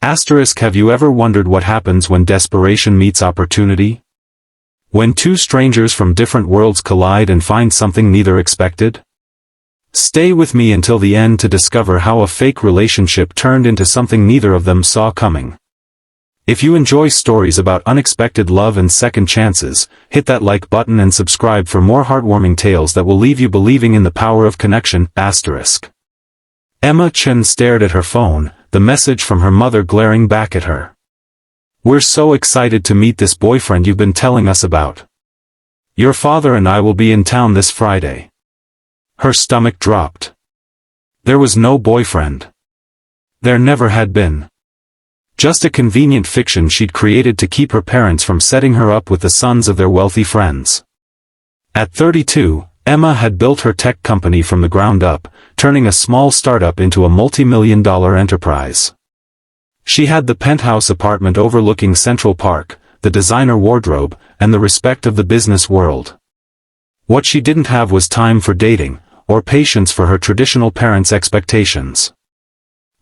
Have you ever wondered what happens when desperation meets opportunity? When two strangers from different worlds collide and find something neither expected? Stay with me until the end to discover how a fake relationship turned into something neither of them saw coming. If you enjoy stories about unexpected love and second chances, hit that like button and subscribe for more heartwarming tales that will leave you believing in the power of connection. Emma Chen stared at her phone, the message from her mother glaring back at her. We're so excited to meet this boyfriend you've been telling us about. Your father and I will be in town this Friday. Her stomach dropped. There was no boyfriend. There never had been. Just a convenient fiction she'd created to keep her parents from setting her up with the sons of their wealthy friends. At 32, Emma had built her tech company from the ground up, turning a small startup into a multi-million-dollar enterprise. She had the penthouse apartment overlooking Central Park, the designer wardrobe, and the respect of the business world. What she didn't have was time for dating, or patience for her traditional parents' expectations.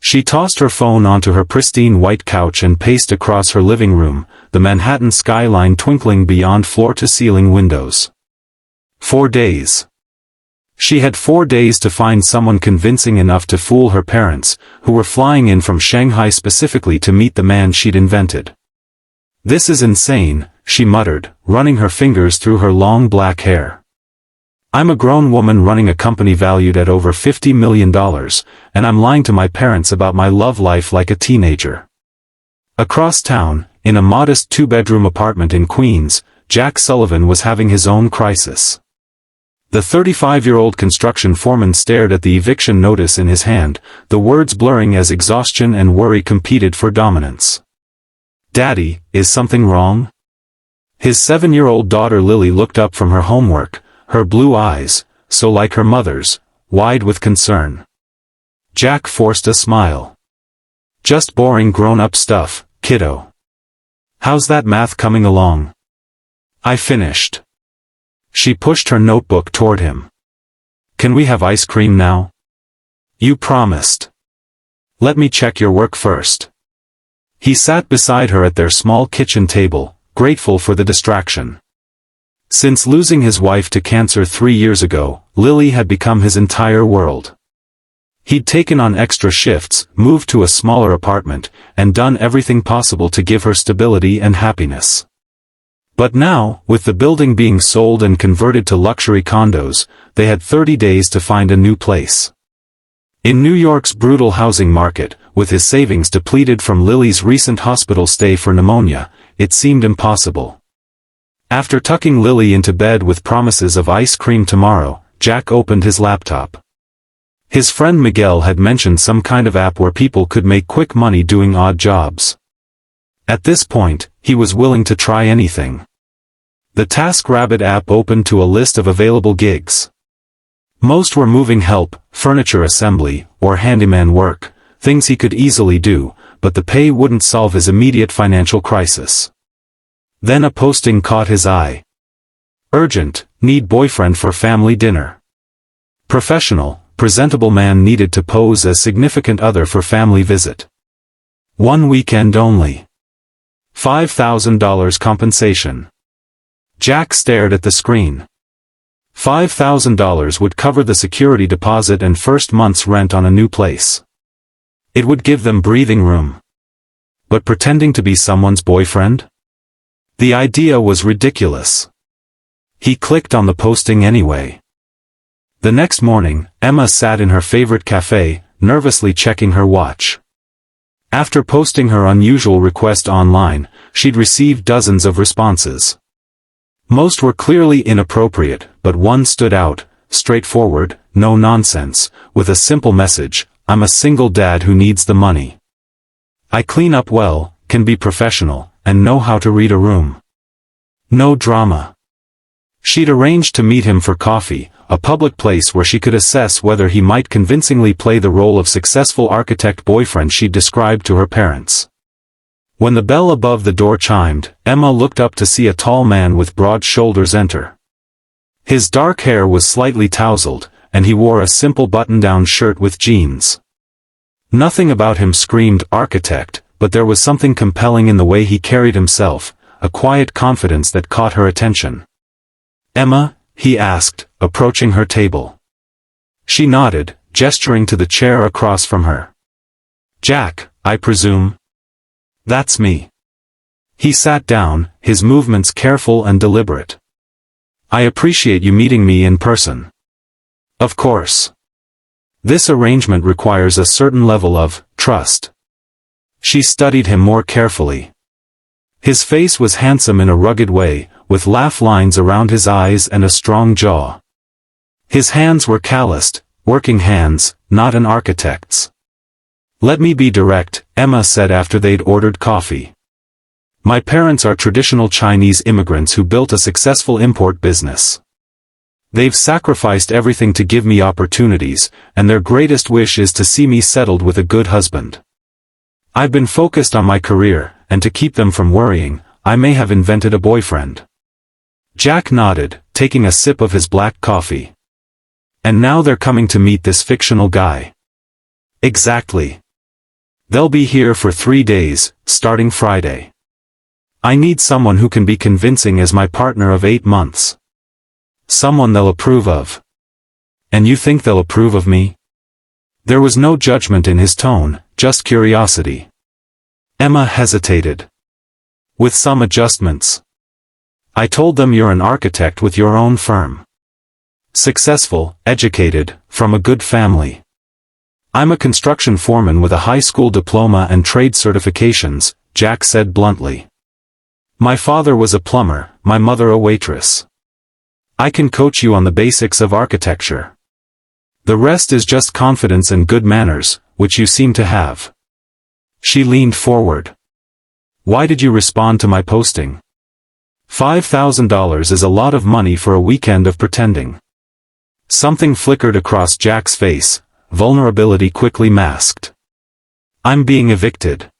She tossed her phone onto her pristine white couch and paced across her living room, the Manhattan skyline twinkling beyond floor-to-ceiling windows. 4 days. She had 4 days to find someone convincing enough to fool her parents, who were flying in from Shanghai specifically to meet the man she'd invented. This is insane, she muttered, running her fingers through her long black hair. I'm a grown woman running a company valued at over $50 million, and I'm lying to my parents about my love life like a teenager. Across town, in a modest 2-bedroom apartment in Queens, Jack Sullivan was having his own crisis. The 35-year-old construction foreman stared at the eviction notice in his hand, the words blurring as exhaustion and worry competed for dominance. Daddy, is something wrong? His 7-year-old daughter Lily looked up from her homework, her blue eyes, so like her mother's, wide with concern. Jack forced a smile. Just boring grown-up stuff, kiddo. How's that math coming along? I finished. She pushed her notebook toward him. Can we have ice cream now? You promised. Let me check your work first. He sat beside her at their small kitchen table, grateful for the distraction. Since losing his wife to cancer 3 years ago, Lily had become his entire world. He'd taken on extra shifts, moved to a smaller apartment, and done everything possible to give her stability and happiness. But now, with the building being sold and converted to luxury condos, they had 30 days to find a new place. In New York's brutal housing market, with his savings depleted from Lily's recent hospital stay for pneumonia, it seemed impossible. After tucking Lily into bed with promises of ice cream tomorrow, Jack opened his laptop. His friend Miguel had mentioned some kind of app where people could make quick money doing odd jobs. At this point, he was willing to try anything. The TaskRabbit app opened to a list of available gigs. Most were moving help, furniture assembly, or handyman work, things he could easily do, but the pay wouldn't solve his immediate financial crisis. Then a posting caught his eye. Urgent, need boyfriend for family dinner. Professional, presentable man needed to pose as significant other for family visit. 1 weekend only. $5,000 compensation. Jack stared at the screen. $5,000 would cover the security deposit and first month's rent on a new place. It would give them breathing room. But pretending to be someone's boyfriend? The idea was ridiculous. He clicked on the posting anyway. The next morning, Emma sat in her favorite cafe, nervously checking her watch. After posting her unusual request online, she'd received dozens of responses. Most were clearly inappropriate, but one stood out, straightforward, no nonsense, with a simple message: I'm a single dad who needs the money. I clean up well, can be professional, and know how to read a room. No drama. She'd arranged to meet him for coffee, a public place where she could assess whether he might convincingly play the role of successful architect boyfriend she'd described to her parents. When the bell above the door chimed, Emma looked up to see a tall man with broad shoulders enter. His dark hair was slightly tousled, and he wore a simple button-down shirt with jeans. Nothing about him screamed architect, but there was something compelling in the way he carried himself, a quiet confidence that caught her attention. "Emma?" he asked, approaching her table. She nodded, gesturing to the chair across from her. "Jack, I presume?" "That's me." He sat down, his movements careful and deliberate. "I appreciate you meeting me in person." "Of course. This arrangement requires a certain level of trust." She studied him more carefully. His face was handsome in a rugged way, with laugh lines around his eyes and a strong jaw. His hands were calloused, working hands, not an architect's. "Let me be direct," Emma said after they'd ordered coffee. "My parents are traditional Chinese immigrants who built a successful import business. They've sacrificed everything to give me opportunities, and their greatest wish is to see me settled with a good husband. I've been focused on my career, and to keep them from worrying, I may have invented a boyfriend." Jack nodded, taking a sip of his black coffee. "And now they're coming to meet this fictional guy." "Exactly. They'll be here for 3 days, starting Friday. I need someone who can be convincing as my partner of 8 months. Someone they'll approve of." "And you think they'll approve of me?" There was no judgment in his tone, just curiosity. Emma hesitated. "With some adjustments. I told them you're an architect with your own firm. Successful, educated, from a good family. I'm a construction foreman with a high school diploma and trade certifications," Jack said bluntly. "My father was a plumber, my mother a waitress. I can coach you on the basics of architecture. The rest is just confidence and good manners, which you seem to have." She leaned forward. "Why did you respond to my posting? $5,000 is a lot of money for a weekend of pretending." Something flickered across Jack's face, vulnerability quickly masked. "I'm being evicted.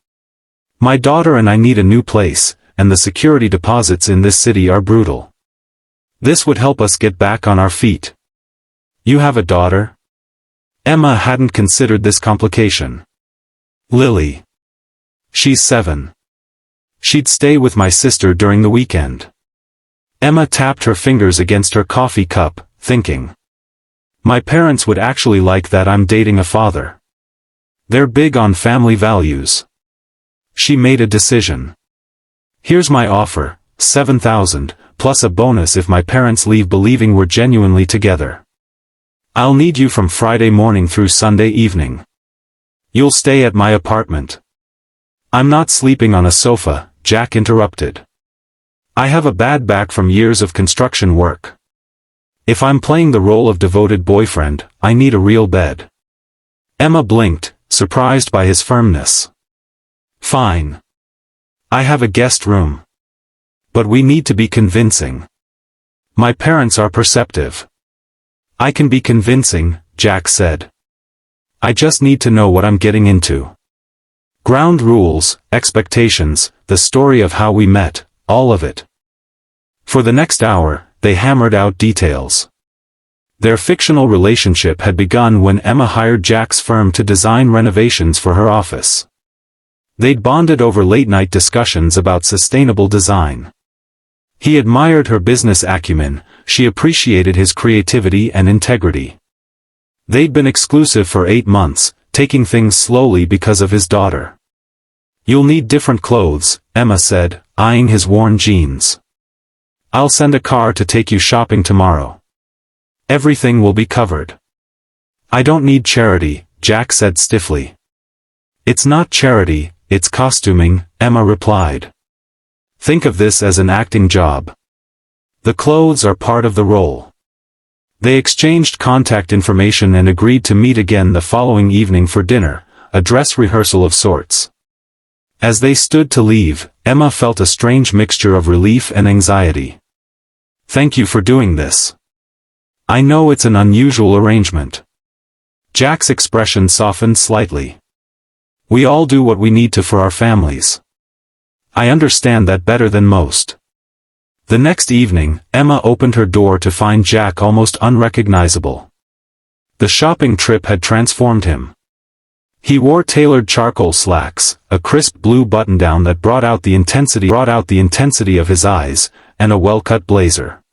My daughter and I need a new place, and the security deposits in this city are brutal. This would help us get back on our feet." "You have a daughter?" Emma hadn't considered this complication. "Lily. She's 7. She'd stay with my sister during the weekend." Emma tapped her fingers against her coffee cup, thinking. "My parents would actually like that I'm dating a father. They're big on family values." She made a decision. "Here's my offer, $7,000, plus a bonus if my parents leave believing we're genuinely together. I'll need you from Friday morning through Sunday evening. You'll stay at my apartment." "I'm not sleeping on a sofa," Jack interrupted. "I have a bad back from years of construction work. If I'm playing the role of devoted boyfriend, I need a real bed." Emma blinked, surprised by his firmness. "Fine. I have a guest room. But we need to be convincing. My parents are perceptive." "I can be convincing," Jack said. "I just need to know what I'm getting into. Ground rules, expectations, the story of how we met, all of it." For the next hour, they hammered out details. Their fictional relationship had begun when Emma hired Jack's firm to design renovations for her office. They'd bonded over late-night discussions about sustainable design. He admired her business acumen, she appreciated his creativity and integrity. They'd been exclusive for 8 months, taking things slowly because of his daughter. "You'll need different clothes," Emma said, eyeing his worn jeans. "I'll send a car to take you shopping tomorrow. Everything will be covered." "I don't need charity," Jack said stiffly. "It's not charity, it's costuming," Emma replied. "Think of this as an acting job. The clothes are part of the role." They exchanged contact information and agreed to meet again the following evening for dinner, a dress rehearsal of sorts. As they stood to leave, Emma felt a strange mixture of relief and anxiety. "Thank you for doing this. I know it's an unusual arrangement." Jack's expression softened slightly. "We all do what we need to for our families. I understand that better than most." The next evening, Emma opened her door to find Jack almost unrecognizable. The shopping trip had transformed him. He wore tailored charcoal slacks, a crisp blue button-down that brought out the intensity of his eyes, and a well-cut blazer.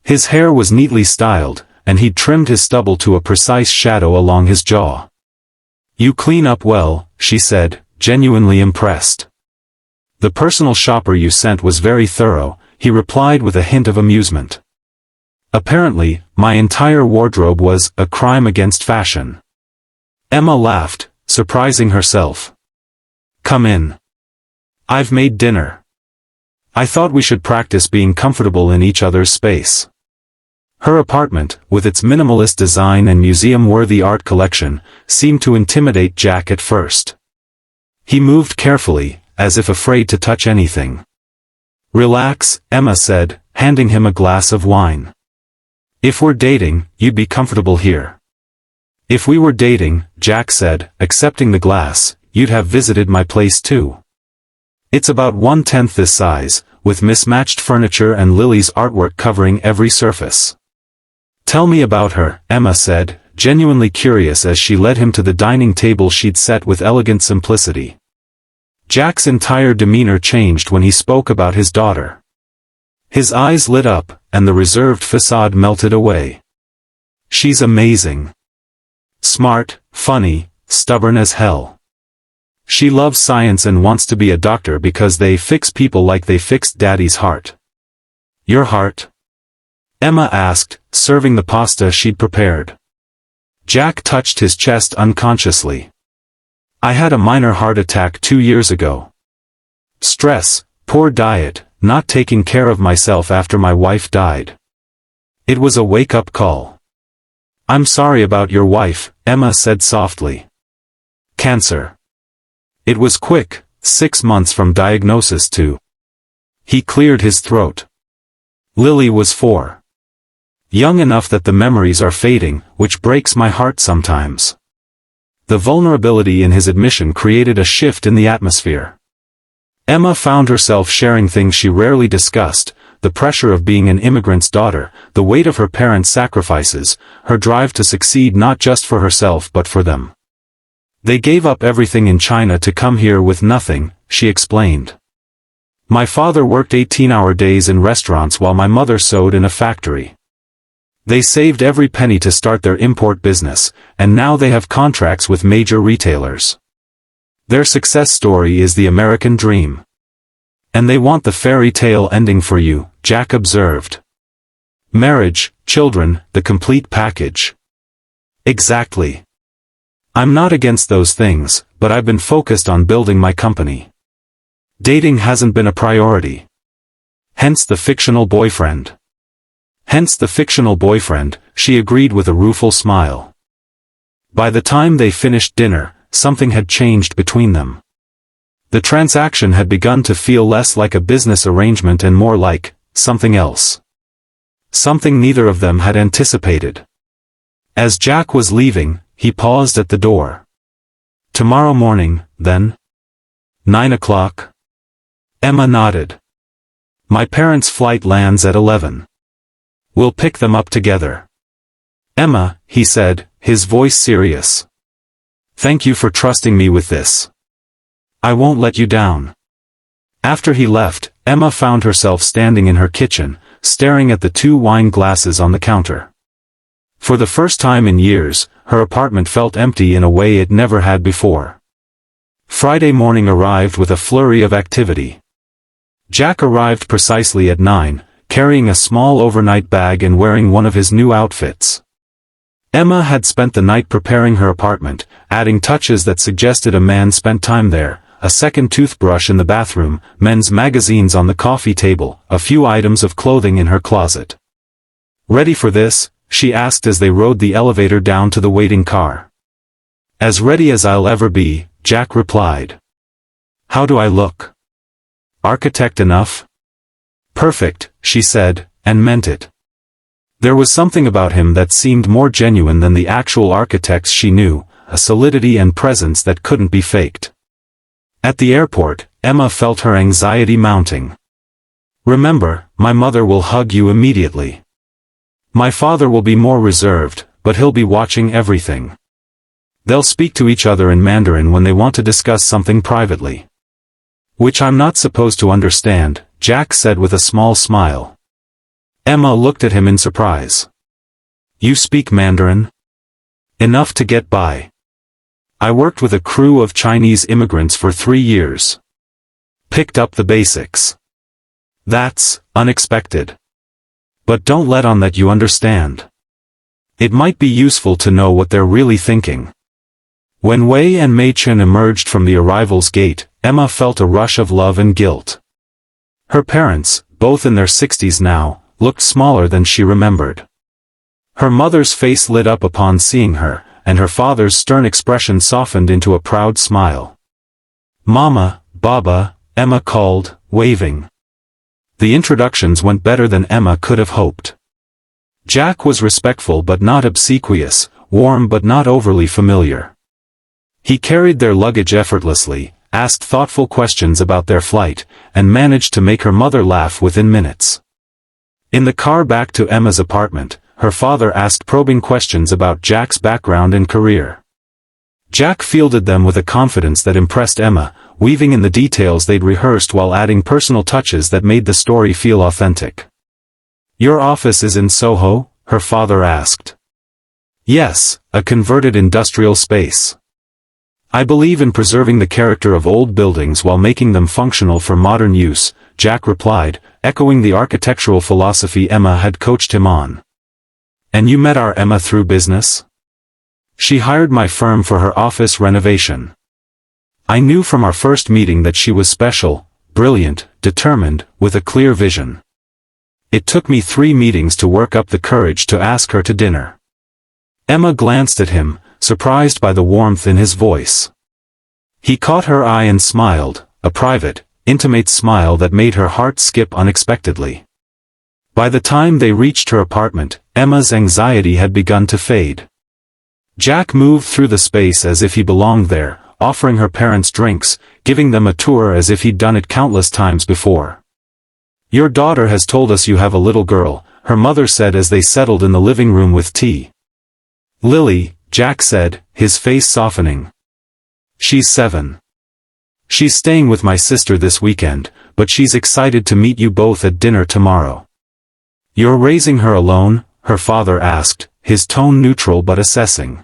His hair was neatly styled, and he'd trimmed his stubble to a precise shadow along his jaw. "You clean up well," she said, genuinely impressed. "The personal shopper you sent was very thorough," he replied with a hint of amusement. "Apparently, my entire wardrobe was a crime against fashion." Emma laughed, surprising herself. "Come in. I've made dinner. I thought we should practice being comfortable in each other's space." Her apartment, with its minimalist design and museum-worthy art collection, seemed to intimidate Jack at first. He moved carefully, as if afraid to touch anything. "Relax," Emma said, handing him a glass of wine. "If we're dating, you'd be comfortable here." "If we were dating," Jack said, accepting the glass, "you'd have visited my place too. It's about 1/10 this size, with mismatched furniture and Lily's artwork covering every surface." "Tell me about her," Emma said, genuinely curious as she led him to the dining table she'd set with elegant simplicity. Jack's entire demeanor changed when he spoke about his daughter. His eyes lit up, and the reserved facade melted away. "She's amazing. Smart, funny, stubborn as hell. She loves science and wants to be a doctor because they fix people like they fixed Daddy's heart." "Your heart?" Emma asked, serving the pasta she'd prepared. Jack touched his chest unconsciously. "I had a minor heart attack 2 years ago. Stress, poor diet, not taking care of myself after my wife died. It was a wake-up call." "I'm sorry about your wife," Emma said softly. "Cancer. It was quick, 6 months from diagnosis to..." He cleared his throat. "Lily was 4. Young enough that the memories are fading, which breaks my heart sometimes." The vulnerability in his admission created a shift in the atmosphere. Emma found herself sharing things she rarely discussed: the pressure of being an immigrant's daughter, the weight of her parents' sacrifices, her drive to succeed not just for herself but for them. "They gave up everything in China to come here with nothing," she explained. "My father worked 18-hour days in restaurants while my mother sewed in a factory. They saved every penny to start their import business, and now they have contracts with major retailers. Their success story is the American dream. And they want the fairy tale ending for you," Jack observed. "Marriage, children, the complete package." "Exactly. I'm not against those things, but I've been focused on building my company. Dating hasn't been a priority. Hence the fictional boyfriend." "Hence the fictional boyfriend," she agreed with a rueful smile. By the time they finished dinner, something had changed between them. The transaction had begun to feel less like a business arrangement and more like something else. Something neither of them had anticipated. As Jack was leaving, he paused at the door. "Tomorrow morning, then? 9 o'clock? Emma nodded. "My parents' flight lands at 11. We'll pick them up together." "Emma," he said, his voice serious. "Thank you for trusting me with this. I won't let you down." After he left, Emma found herself standing in her kitchen, staring at the 2 wine glasses on the counter. For the first time in years, her apartment felt empty in a way it never had before. Friday morning arrived with a flurry of activity. Jack arrived precisely at 9, carrying a small overnight bag and wearing one of his new outfits. Emma had spent the night preparing her apartment, adding touches that suggested a man spent time there: a second toothbrush in the bathroom, men's magazines on the coffee table, a few items of clothing in her closet. "Ready for this?" she asked as they rode the elevator down to the waiting car. "As ready as I'll ever be," Jack replied. "How do I look? Architect enough?" "Perfect," she said, and meant it. There was something about him that seemed more genuine than the actual architects she knew, a solidity and presence that couldn't be faked. At the airport, Emma felt her anxiety mounting. "Remember, my mother will hug you immediately. My father will be more reserved, but he'll be watching everything. They'll speak to each other in Mandarin when they want to discuss something privately. Which I'm not supposed to understand, Jack said with a small smile. Emma looked at him in surprise. You speak Mandarin? Enough to get by. I worked with a crew of Chinese immigrants for 3 years. Picked up the basics. That's unexpected. But don't let on that you understand. It might be useful to know what they're really thinking. When Wei and Mei Chen emerged from the arrivals gate, Emma felt a rush of love and guilt. Her parents, both in their 60s now, looked smaller than she remembered. Her mother's face lit up upon seeing her, and her father's stern expression softened into a proud smile. Mama, Baba, Emma called, waving. The introductions went better than Emma could have hoped. Jack was respectful but not obsequious, warm but not overly familiar. He carried their luggage effortlessly, asked thoughtful questions about their flight, and managed to make her mother laugh within minutes. In the car back to Emma's apartment, her father asked probing questions about Jack's background and career. Jack fielded them with a confidence that impressed Emma, weaving in the details they'd rehearsed while adding personal touches that made the story feel authentic. Your office is in Soho? Her father asked. Yes, a converted industrial space. I believe in preserving the character of old buildings while making them functional for modern use, Jack replied, echoing the architectural philosophy Emma had coached him on. And you met our Emma through business? She hired my firm for her office renovation. I knew from our first meeting that she was special, brilliant, determined, with a clear vision. It took me 3 meetings to work up the courage to ask her to dinner. Emma glanced at him, surprised by the warmth in his voice. He caught her eye and smiled, a private, intimate smile that made her heart skip unexpectedly. By the time they reached her apartment, Emma's anxiety had begun to fade. Jack moved through the space as if he belonged there, offering her parents drinks, giving them a tour as if he'd done it countless times before. Your daughter has told us you have a little girl, her mother said as they settled in the living room with tea. Lily, Jack said, his face softening. She's 7. She's staying with my sister this weekend, but she's excited to meet you both at dinner tomorrow. You're raising her alone? Her father asked, his tone neutral but assessing.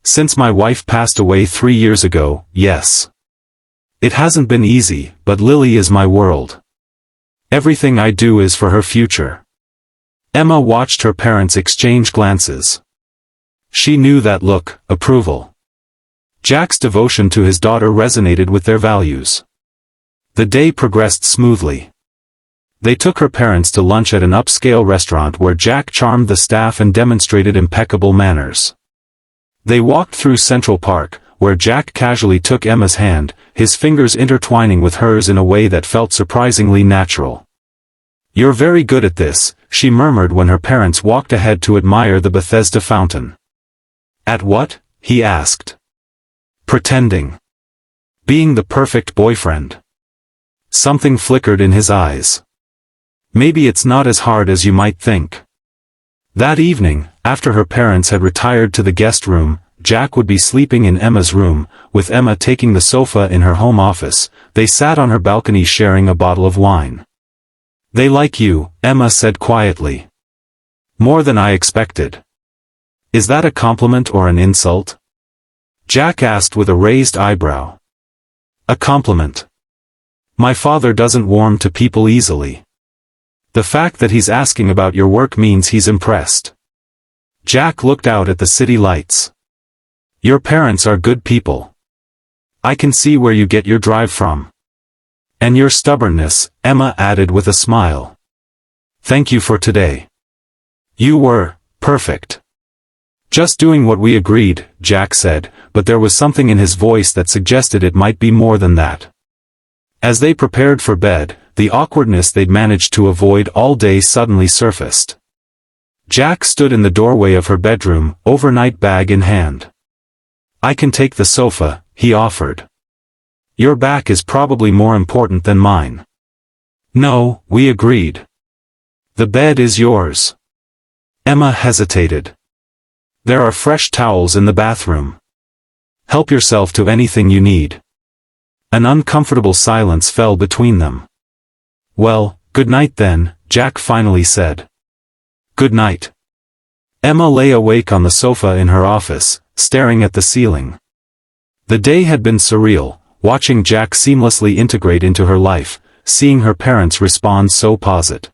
Since my wife passed away 3 years ago, yes. It hasn't been easy, but Lily is my world. Everything I do is for her future. Emma watched her parents exchange glances. She knew that look, approval. Jack's devotion to his daughter resonated with their values. The day progressed smoothly. They took her parents to lunch at an upscale restaurant where Jack charmed the staff and demonstrated impeccable manners. They walked through Central Park, where Jack casually took Emma's hand, his fingers intertwining with hers in a way that felt surprisingly natural. You're very good at this, she murmured when her parents walked ahead to admire the Bethesda fountain. At what? He asked. Pretending. Being the perfect boyfriend. Something flickered in his eyes. Maybe it's not as hard as you might think. That evening, after her parents had retired to the guest room, Jack would be sleeping in Emma's room, with Emma taking the sofa in her home office. They sat on her balcony sharing a bottle of wine. They like you, Emma said quietly. More than I expected. Is that a compliment or an insult? Jack asked with a raised eyebrow. A compliment. My father doesn't warm to people easily. The fact that he's asking about your work means he's impressed. Jack looked out at the city lights. Your parents are good people. I can see where you get your drive from. And your stubbornness, Emma added with a smile. Thank you for today. You were perfect. Just doing what we agreed, Jack said, but there was something in his voice that suggested it might be more than that. As they prepared for bed, the awkwardness they'd managed to avoid all day suddenly surfaced. Jack stood in the doorway of her bedroom, overnight bag in hand. I can take the sofa, he offered. Your back is probably more important than mine. No, we agreed. The bed is yours. Emma hesitated. There are fresh towels in the bathroom. Help yourself to anything you need." An uncomfortable silence fell between them. "Well, good night then," Jack finally said. "Good night." Emma lay awake on the sofa in her office, staring at the ceiling. The day had been surreal, watching Jack seamlessly integrate into her life, seeing her parents respond so positive.